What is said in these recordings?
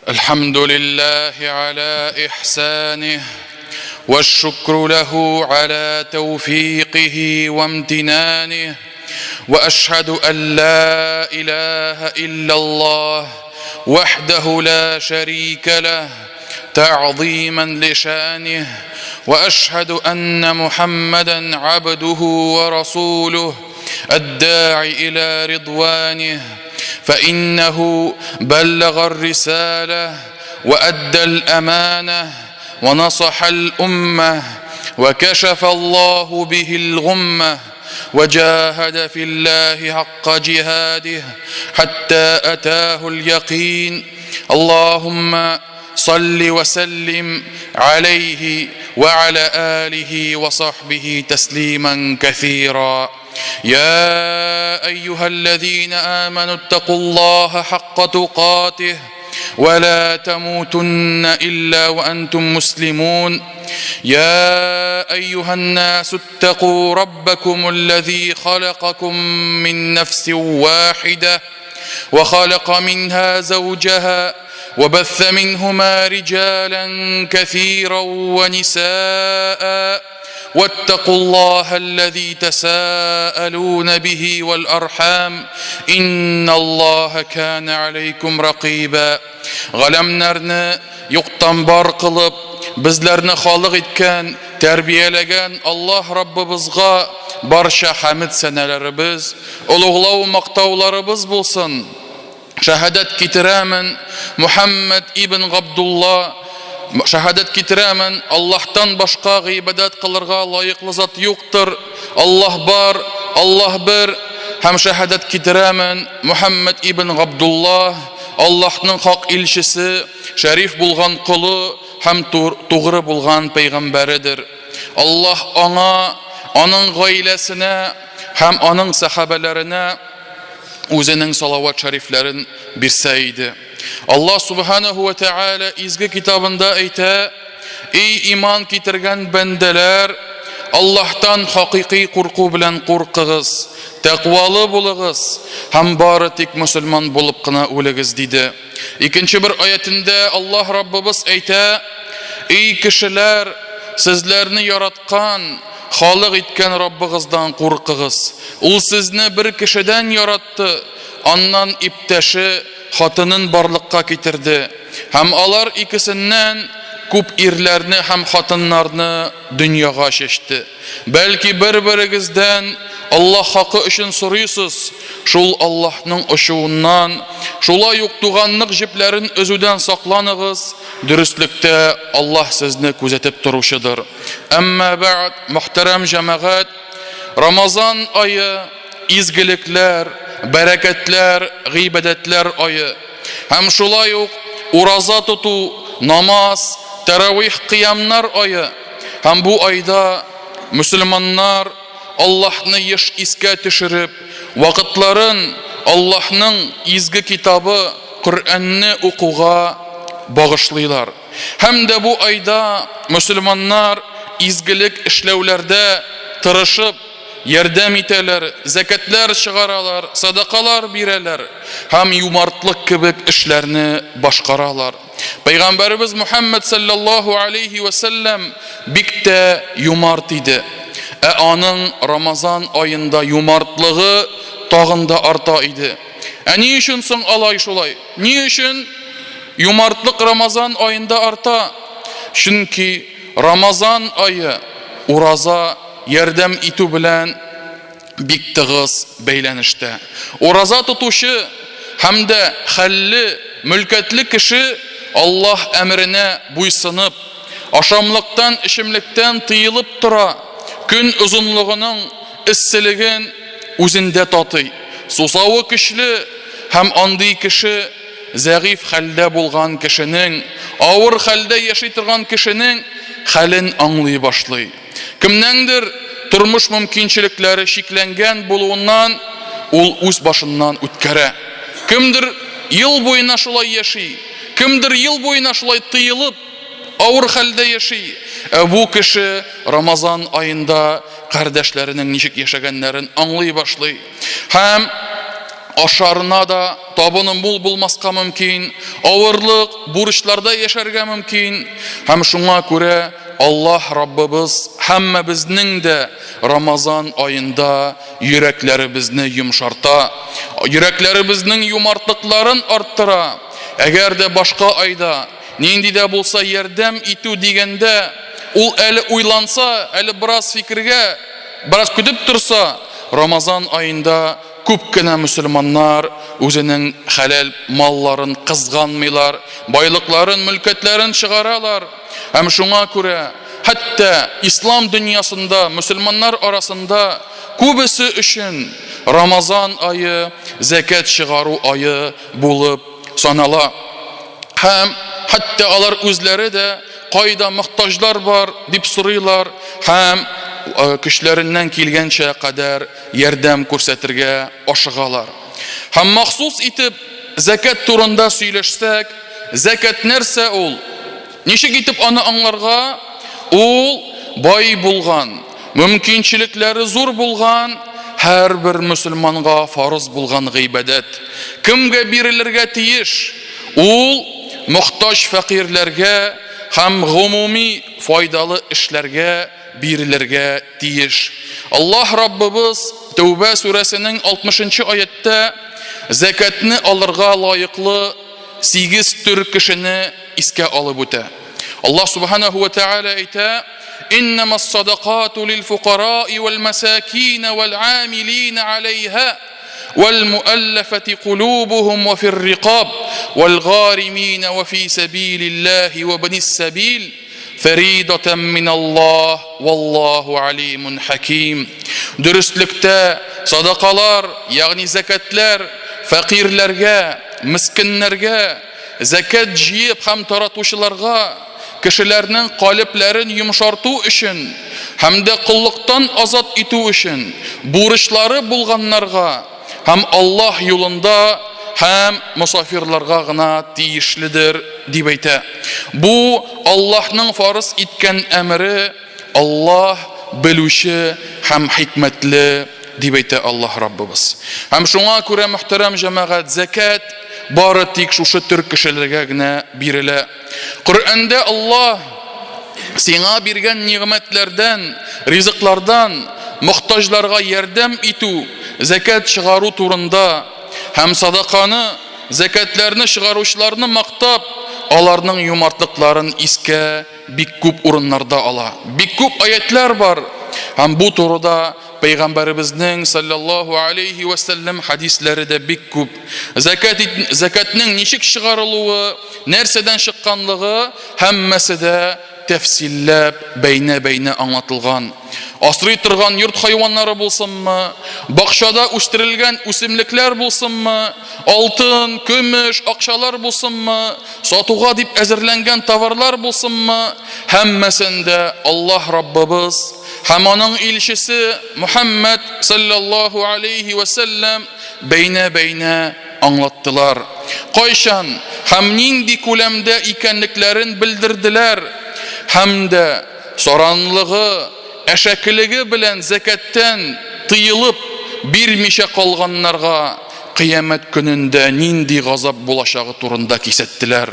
الحمد لله على إحسانه والشكر له على توفيقه وامتنانه، وأشهد أن لا إله إلا الله وحده لا شريك له تعظيما لشانه، وأشهد أن محمدا عبده ورسوله الداعي إلى رضوانه، فإنه بلغ الرسالة وأدى الأمانة ونصح الأمة وكشف الله به الغمة، وجاهد في الله حق جهاده حتى أتاه اليقين. اللهم صل وسلم عليه وعلى آله وصحبه تسليما كثيرا. يا أيها الذين آمنوا اتقوا الله حق تقاته ولا تموتن إلا وأنتم مسلمون. يا أيها الناس اتقوا ربكم الذي خلقكم من نفس واحدة وخلق منها زوجها وبث منهما رجالا كثيرا ونساء، واتقوا الله الذي تساءلون به والأرحام إن الله كان عليكم رقيبا. Galamlarni yo'qdan bor qilib, bizlarni xoliq etgan, tarbiyalagan Alloh Rabbimizga barcha hamd sanalarimiz, ulug'lov maqtovlarimiz bo'lsin. Shahadat kitiraman Muhammad ibn Abdullah, shahadat kitiraman Allohdan boshqa g'ibodat qilirga loyiqli zot yo'qdir. Alloh bor, Alloh bir. Ham shahadat kitiraman Muhammad ibn Abdullah Allohning haq elchisi, sharif bo'lgan quli, ham to'g'ri bo'lgan payg'ambaridir. Alloh onun oilasine ham onun sahabelerine o'zining salovat shariflarini bersaydi. Allah subhanahu ve taala izgi kitabında ayta: "Ey iman keltirgan bandalar, Allohdan haqiqiy qo'rquv bilan qo'rqig'iz, taqvoli bo'lig'iz, ham bari tek musulmon bo'lib qina o'ligiz" dedi. İkinci bir oyatında Allah Rabbimiz ayta: "Ey kishilar, sizlarni yaratgan, xoliq etgan Rabbingizdan qo'rqig'iz. U sizni bir kishidan yaratdi, ondan iptashi xotinin barliqqa keltirdi. Ham alar ikisinden ko'p erlarni ham xotinlarni dunyoga shishdi. Balki bir-biringizdan Allah haqqi uchun so'raysiz. Şul Allohning ushuvidan, shulay yo'qtuganlik jiplarini o'zidan saqlanig'iz. Durustlikda Allah sizni kuzatib turushidir. Amma ba'd, muhtaram jamoat, Ramazon oyi izgiliklar, barakatlar, g'ibodatlar oyi. Ham shulay yo'q uroza tutu, namoz, taravih qiyamlar oyi. Ham bu oyda musulmonlar Allah'ni yish isga tushirib, vaqtlarin Allah'ning izgi kitobi Qur'onni o'quga bag'ishlaylar. Hamda bu oyda musulmonlar izgilik ishlovlarda tirishib yordam etalar, zakatlar chiqaralar, sadaqalar beralar, ham yumartlik kibik ishlarni boshqaralar. Payg'ambarimiz Muhammad sallallohu alayhi va sallam bikta yumart idi. Onun Ramazan ayında yumartlığı tağında arta idi. Ni üçün soň alay şolay? Ni üçün yumartlık Ramazan ayında arta? Çünki Ramazan ayı uraza yordam itu bilan bik tig'iz beylenişte. Uraza tutuşu hamda halli, mülketli kişi Allah emrine buysunıp, aşamlıktan, işimlikten tıyılıp tura, gün uzunluğunun issiligin özünde tatı. Susağı kişili hem andı kişi zayıf halde bulgan kişinin, ağır halde yaşaytırgan kişinin halin anlay başlay. Kimdendir turmuş mümkinçilikleri şiklengen buluğundan ol öz başından ütkere. Kimdir yıl boyuna şulay yaşay, kimdir yıl boyuna şulay tıyılıp ağır halde yaşay. Bu kişi Ramazan ayında kardeşlerinin nişik yaşaganların anlay başlay. Hem ашарына да табыны мул булмаска мөмкин, авырлык, бурычларда яшәргә мөмкин. Һәм шуңа күрә Аллаһ Раббыбыз һәммәбезнең дә Рамазан аенда йөрәкләребезне йомшарта, йөрәкләребезнең юмартлыкларын арттыра. Әгәр дә башка айда нинди дә булса ярдәм итү дигәндә ул әле уйланса, әле бераз фикергә, бераз күтеп торса, Рамазан аенда күп кенә мөселманнар үзенең хәләл малларын кызганмыйлар, байлыкларын, мөлкәтләрен чыгаралар. Һәм шуңа күрә хәтта ислам дөньясында, мөселманнар арасында күбесе өчен Рамазан айы закат чыгару айы булып санала. Һәм хәтта алар үзләре дә кайда мөхтаҗлар бар дип сорыйлар һәм көчләреннән килгәнчә кадәр ярдәм күрсәтергә ашыгалар. Һәм махсус итеп закат турында сөйләшсәк, закат нәрсә ул? Ничек итеп аны аңларга? Ул бай булган, мөмкинчелекләре зур булган, һәрбер мөселманга фарыз булган гыйбадат. Кемгә бирелергә тиеш? Ул мөхтаҗ фәкыйрьләргә һәм гомуми файдалы эшләргә бирелергә тиеш. Аллаһ Раббыбыз Тәүбә сүрәсенең 60-нчы аятта закатны алырга лаеклы 8 төр кешене искә алып үтә. Аллаһ Субханаһу ва Тәгалә әйтә: "Иннамас садақату лил-фуқара'i вал-масакин вал-'амилин 'алейха wal-mu'allafati qulubuhum wa fir-riqab wal-gharimin wa fi sabilillahi wa banis sabil فريدة من الله والله عليم حكيم." Dürüstlükte sadakalar, yani zakatlar, fakirlerge, miskinlerge, zakat jiyip hem taratuşlarga, kişilerinin kalplerin yumşartu için, hem de kıllıktan azat itu için, buruşları bulganlarga, hem Allah yolunda, hem musafirlarga gına tiyişlidir dip ayta. Bu Allah'ның farz itken emri, Allah bilüşü hem hikmetli dip ayta Allah Rabbimiz. Hem şuna göre muhterem cemaat, zakat bari tek şuşu Türk kişilerge gına birile. Kur'an'da Allah sana birgen nimetlerden, rizıklardan, muhtaçlarga yardım itu, zakat çıgaru turunda, hem sadakаны, zakatlarını çıgaruşlarını maqtab, alarның yumartlıkların iske bik күп урыннарда ала. Bik күп ayetler var. Hem bu turda Peygamberimizin sallallahu aleyhi ve sellem hadisleri de bik күп. Zakatның nişik çıgarılığı, nerseden çıkkanlığı, hemmesi de tefsillep beyne anlatılgan. Asrый тұрған yurt hayvanları bulsunmu, bakşada üstürilgen üsimlikler bulsunmu, altın, kömüş, akşalar bulsunmu, satuğa dip ezirlengen tavarlar bulsunmu, hemmesinde Allah Rabbimiz, hem onun ilşisi Muhammed sallallahu aleyhi ve sellem beyne anlattılar. Kayşan hem nindi kulemde ikenliklerin bildirdiler, hem de soranlığı, әшәкілігі білән закаттан тыйылып бирмичә калганнарга кыямәт көнендә нинди газап булачагы турында кисәттеләр.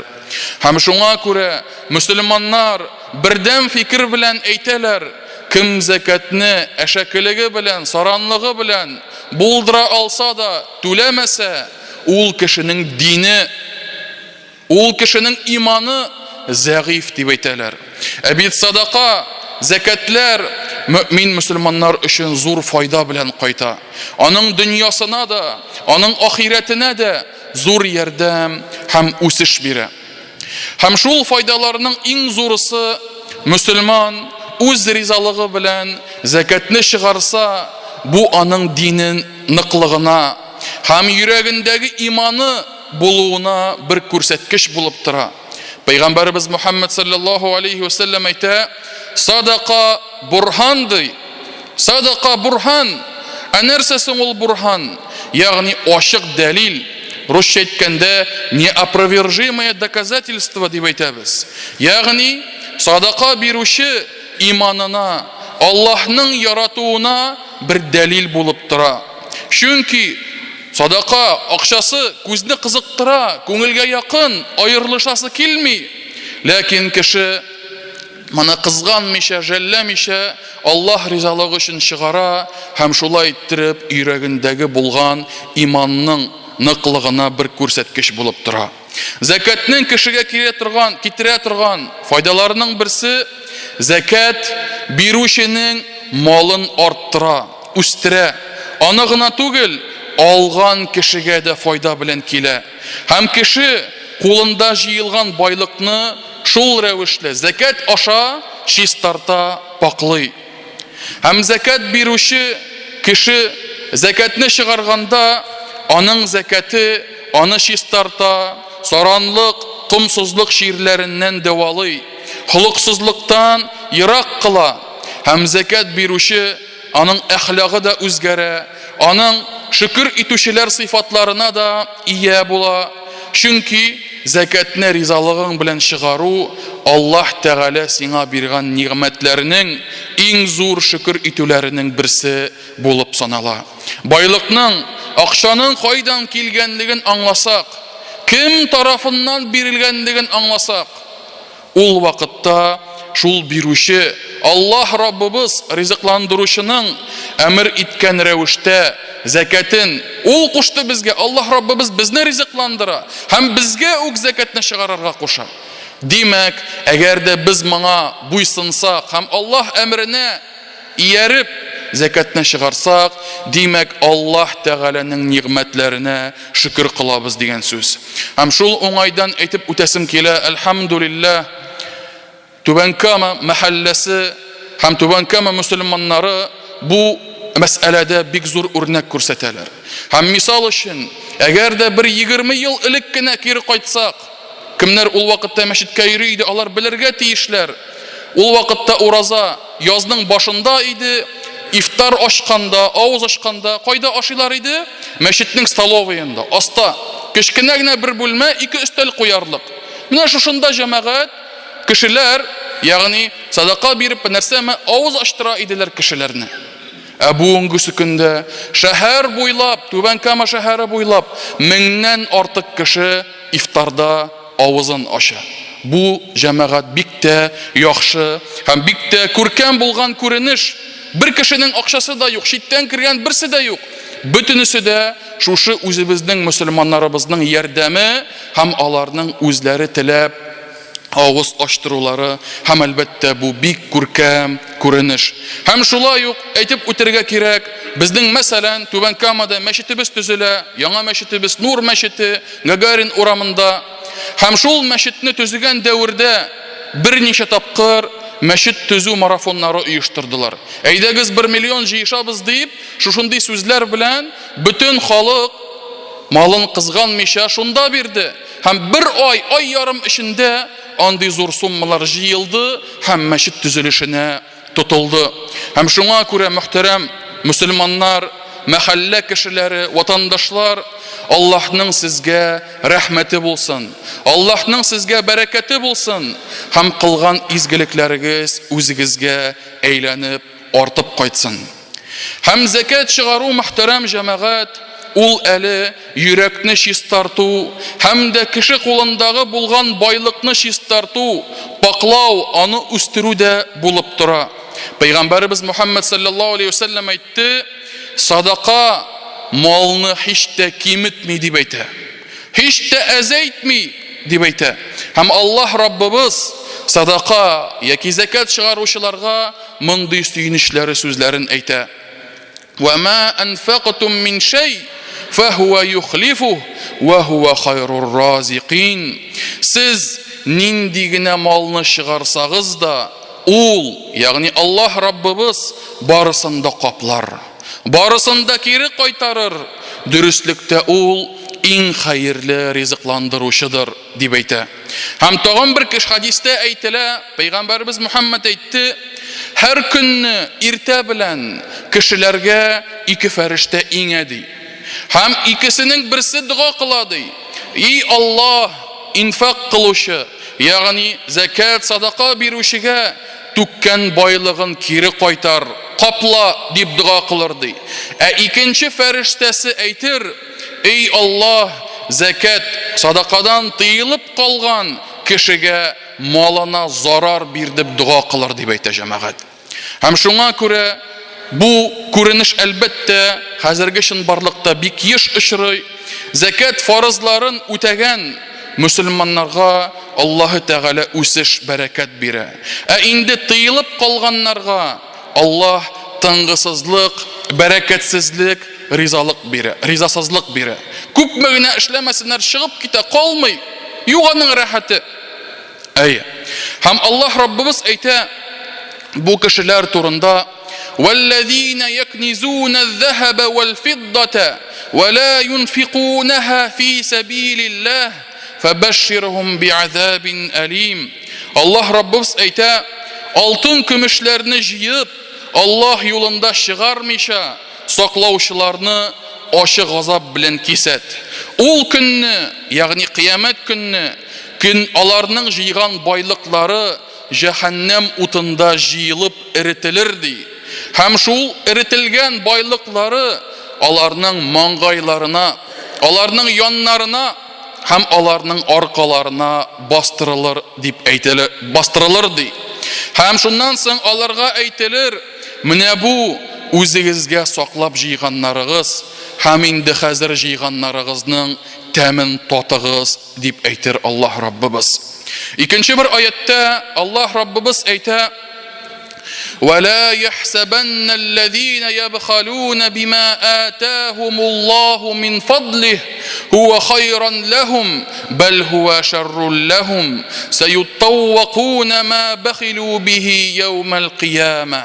Һәм шуңа күрә мөселманнар бердәм фикер белән әйтәләр: кем закатны әшәкілігі белән, саранлыгы белән булдыра алса да түләмәсә, ул кешенең дине, ул кешенең иманы зәгыйф дип әйтәләр. Ә бит садака, zakatlar mümin Müslümanlar üçün zor fayda bilen kayta. Onun dünyasına da, onun ahiretine de zor yardım hem üsüş biri. Hem şul faydalarının en zorusu Müslüman öz rizalığı bilen zakatını çıkarsa, bu onun dinin nıklığına hem yüreğindeki imanı buluğuna bir көрсәткеч bulup tıra. Peygamberimiz Muhammed sallallahu aleyhi ve sellem ayta: Sadaqa burhandır. Sadaqa burhan. Nersesin ol burhan? Yani açık delil. Rusça etkende неопровержимое доказательство dip aytamiz. Yani sadaqa biruşu imanına, Allah'ның yaratuğuna bir delil bulup tura. Çünkü садака, акчасы күзне кызыктыра, күңелгә якын, аерылышасы килми. Ләкин кеше моны кызганмыйча, жәлләмичә, Аллаһ ризалыгы өчен чыгара һәм шулай иттереп йөрәгендәге булган иманның ныклыгына бер күрсәткеч булып тора. Закатның кешегә китерә торган файдаларының берсе закат бирүченең малын арттыра, үстерә. Аны гына түгел, алган кешегә дә файда белән килә. Һәм кеше кулында җыелган байлыкны шул рәвешле закат аша чистарта, паклый. Һәм закат бирүче кеше закатны чыгарганда аның закаты аны чистарта, саранлык, кымсызлык ширләреннән дәвалый, холыксызлыктан ерак кыла. Һәм закат бирүче аның әхлагы да үзгәрә, аның шөкер итүчеләр сыйфатларына да ия була. Чөнки закатны ризалыгың белән чыгару Аллаһ Тәгалә сиңа биргән нигъмәтләрнең иң зур шөкер итүләренең берсе булып санала. Байлыкның, акчаның кайдан килгәнлеген аңласак, кем тарафыннан бирелгәнлеген аңласак, ул вакытта шул бирүче Аллаһ Раббыбыз ризыкландыручының әмер иткән рәвештә закатын ул кушты безгә. Аллаһ Раббыбыз безне ризыкландыра һәм безгә үк закатны чыгарырга куша. Димәк, әгәр дә без моңа буйсынсак һәм Аллаһ әмренә ияреп закатны чыгарсак, димәк Аллаһ Тәгаләнең нигъмәтләренә шөкер кылабыз дигән сүз. Һәм шул уңайдан әйтеп үтәсем килә, әлхәмдүлилләһ, Түбәнкама мәхәлләсе һәм Түбәнкама мөселманнары бу мәсьәләдә бик зур үрнәк күрсәтәләр. Һәм мисал өчен, әгәр дә бер 20 ел элек кенә кире кайтсак, кемнәр ул вакытта мәчеткә йөри иде, алар белергә тиешләр. Ул вакытта ураза язның башында иде, ифтар ашканда, авыз ашканда кайда ашыйлар иде? Мәчетнең столовыйында, аста кечкенә генә бер бүлмә, 2 өстәл куярлык. Менә шушында җәмәгать кешеләр, ягъни садака биреп нәрсәме авыз аштыра иделәр кешеләрне. Бүгенге көндә шәһәр буйлап, Түбәнкама шәһәре буйлап 1000нән артык кеше ифтарда авызын ача. Бу җәмәгать бик тә яхшы һәм бик тә күркәм булган күренеш. Бер кешенең акчасы да юк, читтән кергән берсе дә юк. Бөтенесе дә шушы үзебезнең мөселманнарыбызның ярдәме һәм аларның үзләре теләп авыз ачтырулары һәм әлбәттә бу бик күркәм күренеш. Һәм шулай ук әйтеп үтәргә кирәк, безнең мәсәлән Түбәнкамада мәчетебез төзелә, яңа мәчетебез Нур мәчете Гагарин урамында. Һәм шул мәчетне төзегән дәврдә берничә тапкыр мәчет төзү марафоннары оештырдылар. Әйдәгез 1 миллион җыешабыз дип, шушындый сүзләр белән бөтен халык малын кызганмыйча шунда бирде. Һәм бер ай ярым эчендә андый зур суммалар җыелды һәм мәчет төзелешенә тотылды. Һәм шуңа күрә мөхтәрәм мөселманнар, мәхәллә кешеләре, ватандашлар, Аллаһның сезгә рәхмәте булсын. Аллаһның сезгә бәрәкәте булсын. Һәм кылган изгелекләрегез үзегезгә әйләнеп артып кайтсын. Һәм закат чыгару мөхтәрәм җәмәгать, ул әле йөрәкне чистарту һәм дә кеше кулындагы булган байлыкны чистарту, паклау, аны үстерү дә булып тора. Пәйгамбәрбез Мөхәммәд саллаллаһу алейхи ва саллям әйтте: "Садака малны һич тә киметми" дип әйтә. Һич тә әзәйтми дип әйтә. Һәм Аллаһ Раббыбыз садака яки закат чыгаручыларга мондый сөйнешләре сүзләрен әйтә. "Ва ма анфaqtum min shay فهو يخلفه وهو خير الرازقين." Сез нинди генә малны чыгарсагыз да, ул, ягъни Аллаһ Раббыбыз барысын да каплар. Барысын да кире кайтарыр. Дөрестлектә ул иң хәерле ризыкландыручыдыр дип әйтә. Һәм тагын бер хадистә әйтелә, Пәйгамбәрбез Мөхәммәд әйтте: "Һәр көнне иртә белән кешеләргә 2 фәрештә иңә" ди. Һәм икесенең берсе дуа кыла ди: "И Аллаһ, инфак кылучы, ягъни закат, садака бирүчегә түккән байлыгын кире кайтар, капла" дип дуа кылыр ди. Икенче фәрештәсе әйтер: ey Аллаһ, закат, садақадан тыйылып калган кешегә малына зарар бир дип дуа кылыр дип әйтә җәмәгать. Һәм шуңа күрә бу күренеш әлбәттә хәзерге чынбарлыкта бик еш очрый. Закат фарызларын үтәгән мөселманнарга Аллаһы Тәгалә үсеш, бәрәкәт бирә. Инде тыйылып калганнарга Аллаһ тынгысызлык, бәрәкәтсезлек, ризасызлык бирә. Күпме генә эшләмәсеннәр, чыгып китә, калмый. Юк аның рәхәте. Һәм Аллаһ Раббыбыз әйтә бу кешеләр турында: وَالَّذِينَ يَكْنِزُونَ الذَّهَبَ وَالْفِضَّةَ وَلَا يُنْفِقُونَهَا فِي سَبِيلِ اللَّهِ فَبَشِّرْهُمْ بِعَذَابٍ أَلِيمٍ. Аллаһ Раббыбыз әйтә: алтын көмешләрне җыеп, Аллаһ юлында чыгармыйча саклаучыларны ачы газап белән кисәт. Ул көнне, ягъни кыямәт көнне, аларның җыйган байлыклары җәһәннәм утында җыелып эрителер ди. Һәм шул эрителгән байлыклары аларның маңгайларына, аларның яннарына һәм аларның аркаларына бастырылыр дип әйтелә, бастырылыр ди. Һәм шуннан соң аларга әйтелер: менә бу үзегезгә саклап җыйганнарыгыз һәм инде хәзер җыйганнарыгызның тәмен татыгыз дип әйтер Аллаһ Раббыбыз. Икенче бер аятта Аллаһ Раббыбыз әйтә: وَلَا يَحْسَبَنَّ الَّذِينَ يَبْخَلُونَ بِمَا آتَاهُمُ اللَّهُ مِنْ فَضْلِهِ هُوَ خَيْرًا لَهُمْ بَلْ هُوَ شَرٌّ لَهُمْ سَيُطَّوَّقُونَ مَا بَخِلُوا بِهِ يَوْمَ الْقِيَامَةِ.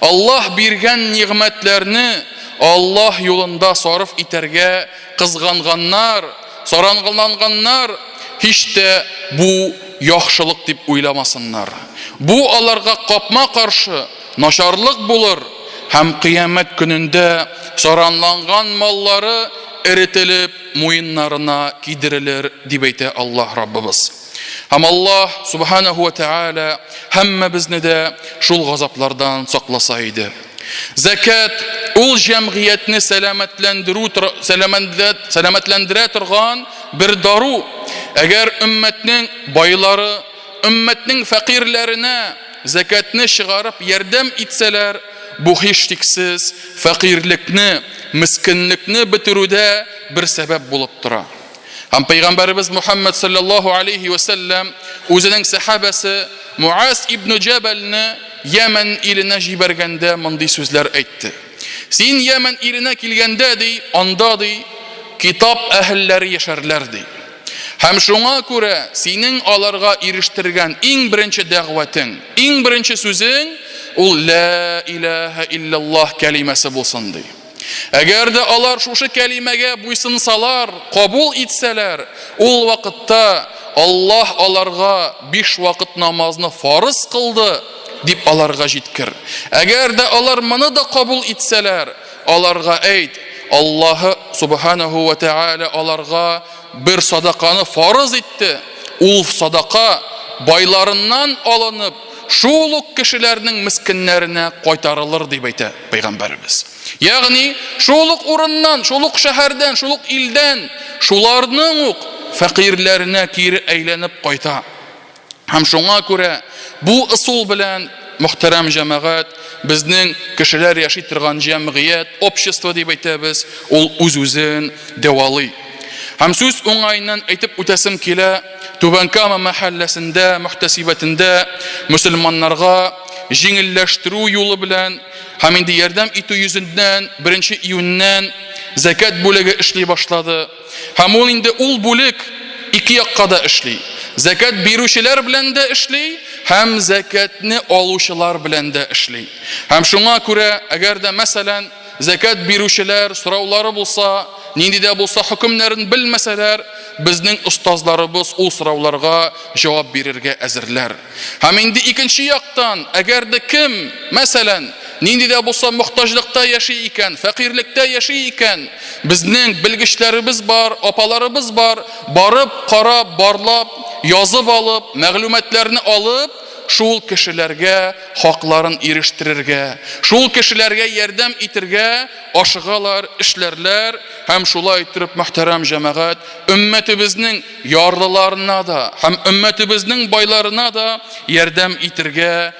Аллаһ биргән ниғмәтләрне Аллаһ юлында сарыф итәргә кызганганнар, саранганганнар һич тә бу яхшылык дип уйламасыннар. Бу аларга капма каршы начарлык булыр һәм кыямәт көнендә саранланган маллары эрителеп муеннарына кидерелер дип әйтә Аллаһ Раббыбыз. Һәм Аллаһ Субханаһу ва Тәгалә һәммәбезне дә шул газаплардан сакласа иде. Закат ул җәмгыятьне сәламәтләндерә торган бер дару. Әгәр өммәтнең байлары, өммәтнең фәкыйрьләренә закатны чыгарып ярдәм итсәләр, бу һичшиксез фәкыйрьлекне, мискинлекне бетерүдә бер сәбәп булып тора. Һәм Пәйгамбәрбез Мухаммад саллаллаһу алейхи ва саллям үзенең сахабасы Муаз ибн Җабалны Йәмән иленә җибәргәндә мондый сүзләр әйтте: син Йәмән иленә килгәндә ди, анда ди китап әһелләре яшәрләр ди. Һәм шуңа күрә синең аларга ирештергән иң беренче дәгъватың, иң беренче сүзең ул ла илаһа иллаллаһ кәлимәсе булсын ди. Әгәр дә алар шушы кәлимәгә буйсынсалар, кабул итсәләр, ул вакытта Аллаһ аларга 5 вакыт намазны фарыз кылды дип аларга җиткер. Әгәр дә алар моны да кабул итсәләр, аларга әйт: Аллаһ Субханаһу ва Тәгалә аларга бер садақаны фарыз итте. Ул садақа байларыннан алынып, шул ук кешеләрнең мискиннәренә кайтарылыр дип әйтә Пәйгамбәрбез. Ягъни шул ук урыннан, шул ук шәһәрдән, шул ук илдән шуларның ук фәкыйрьләренә кире әйләнеп кайта. Һәм шуңа күрә бу ысул белән, мөхтәрәм җәмәгать, безнең кешеләр яши торган җәмгыять, общество дип әйтәбез, ул үз-үзен дәвалый. Һәм сүз уңайыннан әйтеп үтәсем килә, Түбәнкама мәхәлләсендә, мөхтәсибәтендә мөселманнарга җиңелләштерү юлы белән һәм инде ярдәм итү йөзеннән 1 июньнән закат бүлеге эшли башлады. Һәм ул инде ул бүлек ике якка да эшли. Закат бирүчеләр белән дә эшли, һәм закатны алучылар белән дә эшли. Һәм шуңа күрә, әгәр дә мәсәлән закат бирүчеләр сораулары булса, нинди дә булса хөкемнәрен белмәсәләр, безнең устазларыбыз ул сорауларга җавап бирергә әзерләр. Һәм инде икенче яктан, әгәр дә кем, мәсәлән, нинди дә булса мөхтаҗлыкта яши икән, фәкыйрьлектә яши икән, безнең белгечләребез бар, апаларыбыз бар, барып, карап, барлап, язып алып, мәгълүматларны алып, шул кешеләргә хакларын ирештерергә, шул кешеләргә ярдәм итәргә ашыгалар, эшләрләр һәм шулай итеп мөхтәрәм җәмәгать, өммәтебезнең ярлыларына да һәм өммәтебезнең байларына да ярдәм итәргә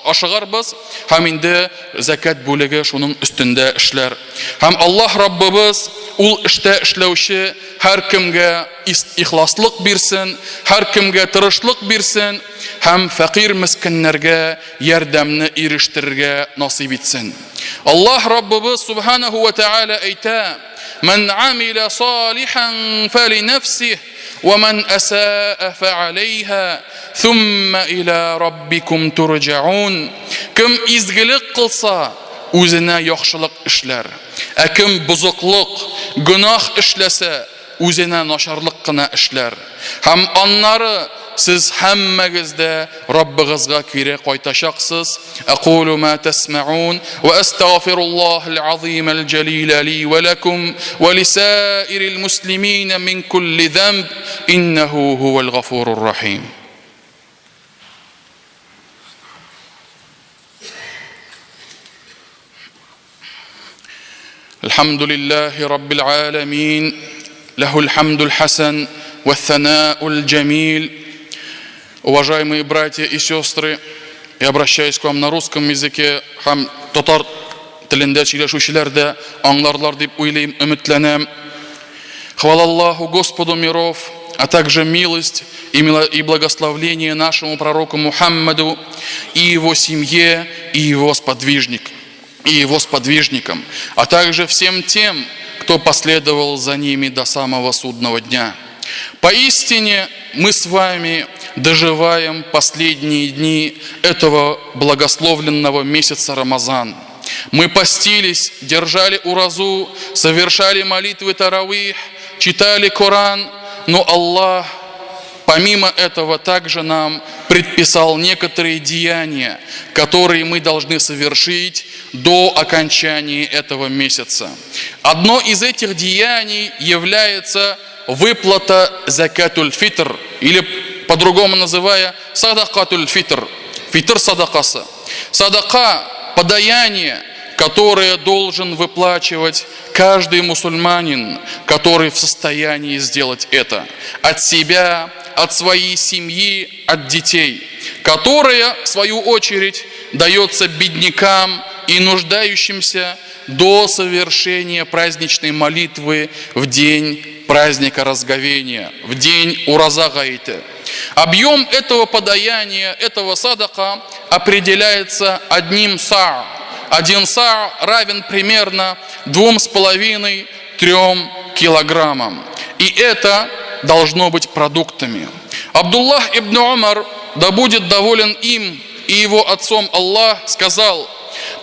ашыгарбыз һәм инде закат бүлеге шуның өстендә эшләр. Һәм Аллаһ Раббыбыз ул эштә эшләүче һәр кемгә ихласлык бирсен, һәр кемгә тырышлык бирсен һәм фәкыйр мискиннәргә ярдәмне ирештерергә насыйп итсен. Аллаһ Раббыбыз субханаһу ва тааля әйтә: "Ман амила салихан фалинafsihi ومن أساء فعليها ثم إلى ربكم ترجعون". Кем изгелек кылса, үзенә яхшылык эшләр. Ә кем бузыклык, гынах эшләсә, үзенә начарлык кына эшләр. Һәм аннары сез һәммәгез дә Раббыгызга кире кайтачаксыз. Aqulu ma tasma'un wa astaghfirullahal azim al jalil li wa lakum wa lisa'iril muslimin min kulli dhanb innahu huwal ghafurur rahim. Alhamdulillahi rabbil alamin, lahul hamdul hasan wa thana'ul jamil. Уважаемые братья и сестры, я обращаюсь к вам на русском языке, һәм татар телендә сөйләшүчеләр дә аңларлар дип уйлыйм, өметләнәм. Хвала Аллаху Господу миров, а также милость и благословление нашему пророку Мухаммаду и его семье, и его сподвижникам, а также всем тем, кто последовал за ними до самого судного дня. Поистине мы с вами доживаем последние дни этого благословленного месяца Рамазан. Мы постились, держали уразу, совершали молитвы таравих, читали Коран, но Аллах помимо этого также нам предписал некоторые деяния, которые мы должны совершить до окончания этого месяца. Одно из этих деяний является выплата закатуль фитр, или по-другому называя садакатуль фитр, фитр садакаса. Садака – подаяние, которое должен выплачивать каждый мусульманин, который в состоянии сделать это. От себя, от своей семьи, от детей, которое, в свою очередь, дается беднякам и нуждающимся до совершения праздничной молитвы в день праздника разговения, в день ураза гаиты. Объем этого подаяния, этого садака определяется одним са. Один са равен примерно 2,5-3 килограммам. И это должно быть продуктами. Абдуллах ибн Умар, да будет доволен им и его отцом Аллах, сказал: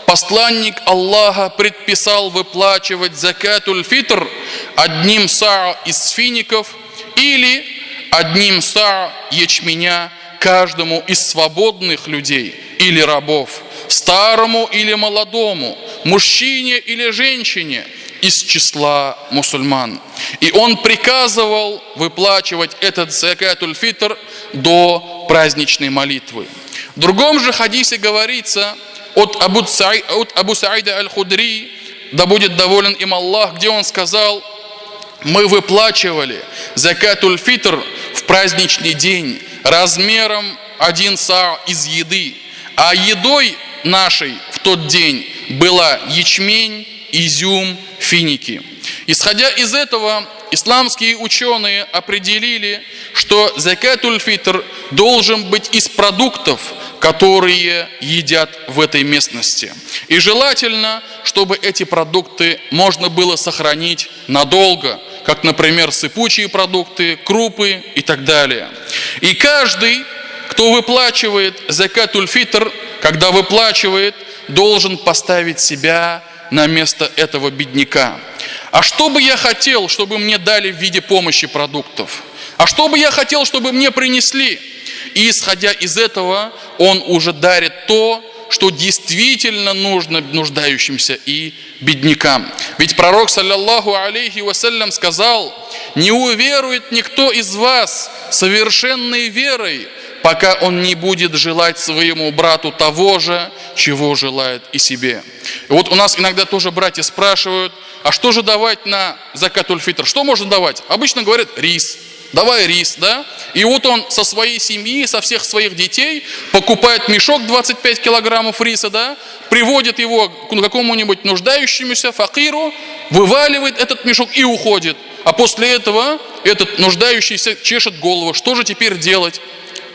посланник Аллаха предписал выплачивать закатуль фитр одним са из фиников или одним са ячменя каждому из свободных людей или рабов, старому или молодому, мужчине или женщине из числа мусульман. И он приказывал выплачивать этот закатуль фитр до праздничной молитвы. В другом же хадисе говорится от Абу Саида аль-Худри, да будет доволен им Аллах, где он сказал: мы выплачивали закатуль фитр в праздничный день размером 1 са из еды, а едой нашей в тот день была ячмень, изюм, финики. Исходя из этого, исламские ученые определили, что закатуль фитр должен быть из продуктов, которые едят в этой местности. И желательно, чтобы эти продукты можно было сохранить надолго, как, например, сыпучие продукты, крупы и так далее. И каждый, кто выплачивает закатуль фитр, когда выплачивает, должен поставить себя на место этого бедняка. А что бы я хотел, чтобы мне дали в виде помощи продуктов? А что бы я хотел, чтобы мне принесли? И исходя из этого, он уже дарит то, что действительно нужно нуждающимся и беднякам. Ведь пророк, саллаллаху алейхи вассалям, сказал: не уверует никто из вас, совершенной верой, пока он не будет желать своему брату того же, чего желает и себе. И вот у нас иногда тоже братья спрашивают, а что же давать на закат-уль-фитр? Что можно давать? Обычно говорят рис. Давай рис, да? И вот он со своей семьи, со всех своих детей покупает мешок 25 килограммов риса, да? Приводит его к какому-нибудь нуждающемуся факиру, вываливает этот мешок и уходит. А после этого этот нуждающийся чешет голову. Что же теперь делать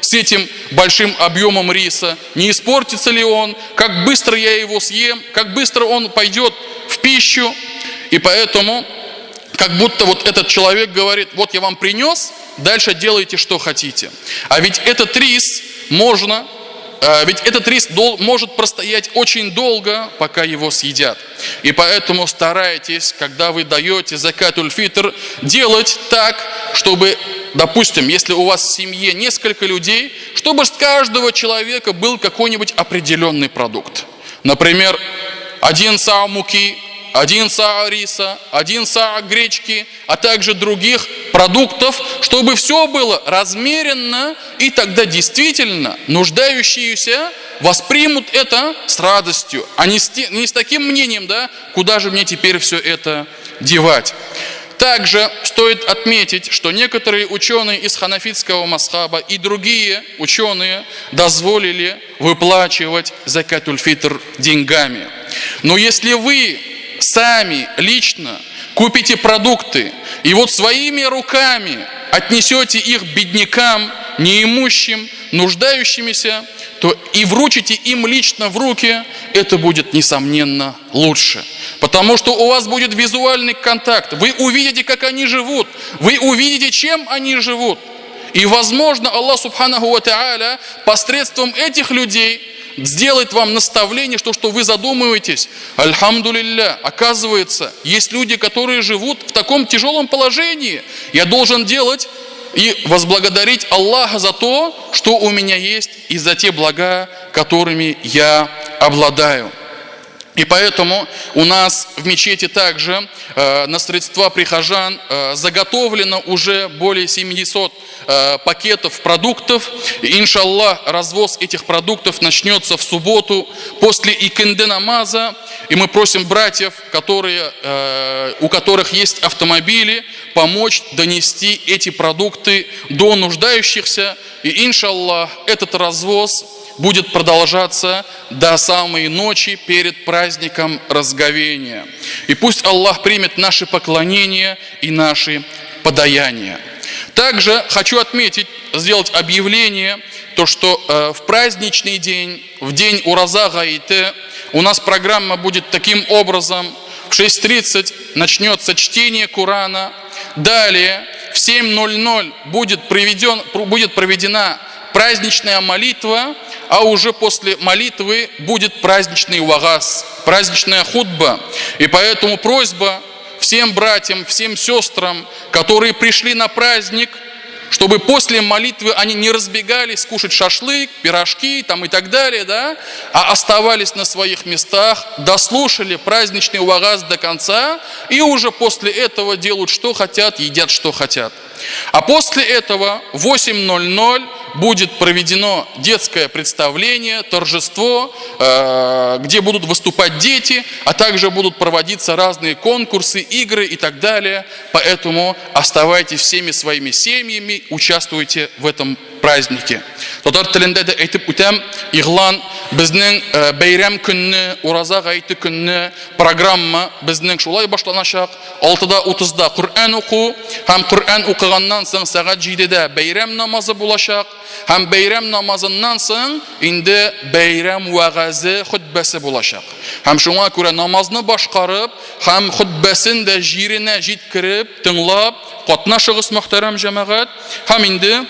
с этим большим объемом риса? Не испортится ли он? Как быстро я его съем? Как быстро он пойдет в пищу? И поэтому, как будто вот этот человек говорит, вот я вам принес, дальше делайте, что хотите. А ведь этот рис может простоять очень долго, пока его съедят. И поэтому старайтесь, когда вы даете закат-уль-фитр, делать так, чтобы, допустим, если у вас в семье несколько людей, чтобы с каждого человека был какой-нибудь определенный продукт. Например, 1 саа муки, 1 саа риса, 1 саа гречки, а также других продуктов, чтобы все было размеренно, и тогда действительно нуждающиеся воспримут это с радостью, а не с таким мнением, да, куда же мне теперь все это девать. Также стоит отметить, что некоторые ученые из ханафитского мазхаба и другие ученые дозволили выплачивать закат-уль-фитр деньгами. Но если вы сами лично купите продукты и вот своими руками отнесете их беднякам, неимущим, нуждающимися, то и вручите им лично в руки, это будет несомненно лучше. Потому что у вас будет визуальный контакт, вы увидите, как они живут, вы увидите, чем они живут. И возможно, Аллах Субханаху ва Тааля посредством этих людей сделает вам наставление, что вы задумываетесь. Альхамдулилля, оказывается, есть люди, которые живут в таком тяжелом положении. Я должен делать и возблагодарить Аллаха за то, что у меня есть, и за те блага, которыми я обладаю. И поэтому у нас в мечети также на средства прихожан заготовлено уже более 700 пакетов продуктов. И, иншаллах, развоз этих продуктов начнется в субботу после икинды намаза. И мы просим братьев, у которых есть автомобили, помочь донести эти продукты до нуждающихся. И, иншаллах, этот развоз будет продолжаться до самой ночи перед праздником разговения. И пусть Аллах примет наши поклонения и наши подаяния. Также хочу отметить, сделать объявление, то что в праздничный день, в день Ураза Гаите, у нас программа будет таким образом: в 6:30 начнется чтение Корана, далее в 7:00 будет проведена праздничная молитва, а уже после молитвы будет праздничный вагаз, праздничная хутба. И поэтому просьба всем братьям, всем сестрам, которые пришли на праздник, чтобы после молитвы они не разбегались кушать шашлык, пирожки там и так далее, да, а оставались на своих местах, дослушали праздничный вагаз до конца и уже после этого делают, что хотят, едят, что хотят. А после этого в 8:00 будет проведено детское представление, торжество, где будут выступать дети, а также будут проводиться разные конкурсы, игры и так далее. Поэтому оставайтесь всеми своими семьями, участвуйте в этом празднике. Татар телендә дә әйтеп үтәм, игълан безнең бәйрәм көнне, Ураза Гаите көнне программа безнең шулай башланачак. 6:30 Коръән уку, һәм Коръән укыганнан соң сәгать 7:00 бәйрәм намазы булачак. Һәм бәйрәм намазыннан соң инде бәйрәм вагазы, хутбасы булачак. Һәм шуңа күрә намазны башкарып, һәм хутбасын да җиренә җиткереп, тыңлап, катнашыгыз мөхтәрәм җәмәгать. Һәм инде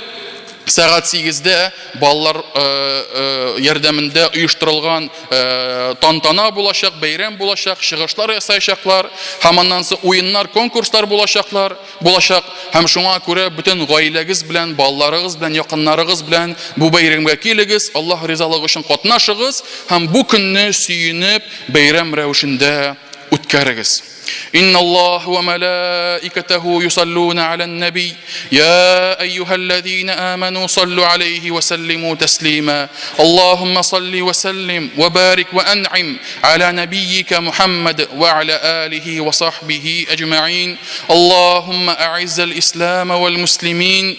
сәгать 8:00 балалар ярдәмендә оештырылган тантана булачак, бәйрәм булачак, чыгышлар ясаячаклар, һәм аннан соң уеннар, конкурслар булачак. Һәм шуңа күрә бөтен гаиләгез белән, балаларыгыз белән, якыннарыгыз белән бу бәйрәмгә килегез, Аллаһ ризалыгы өчен катнашыгыз һәм бу көнне сөенеп бәйрәм рәвешендә үткәрегез. إن الله وملائكته يصلون على النبي يا أيها الذين آمنوا صلوا عليه وسلموا تسليما اللهم صل وسلم وبارك وأنعم على نبيك محمد وعلى آله وصحبه أجمعين اللهم أعز الإسلام والمسلمين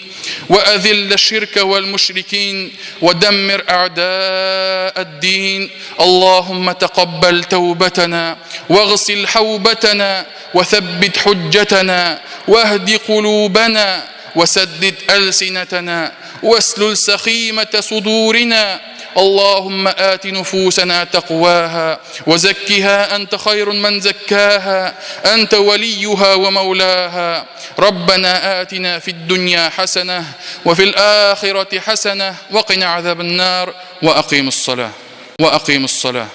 وأذل الشرك والمشركين ودمر أعداء الدين اللهم تقبل توبتنا واغسل حوبتنا وثبت حجتنا واهد قلوبنا وسدد ألسنتنا واسلل سخيمة صدورنا اللهم آت نفوسنا تقواها وزكها أنت خير من زكاها أنت وليها ومولاها ربنا آتنا في الدنيا حسنة وفي الآخرة حسنة وقنا عذاب النار وأقيم الصلاة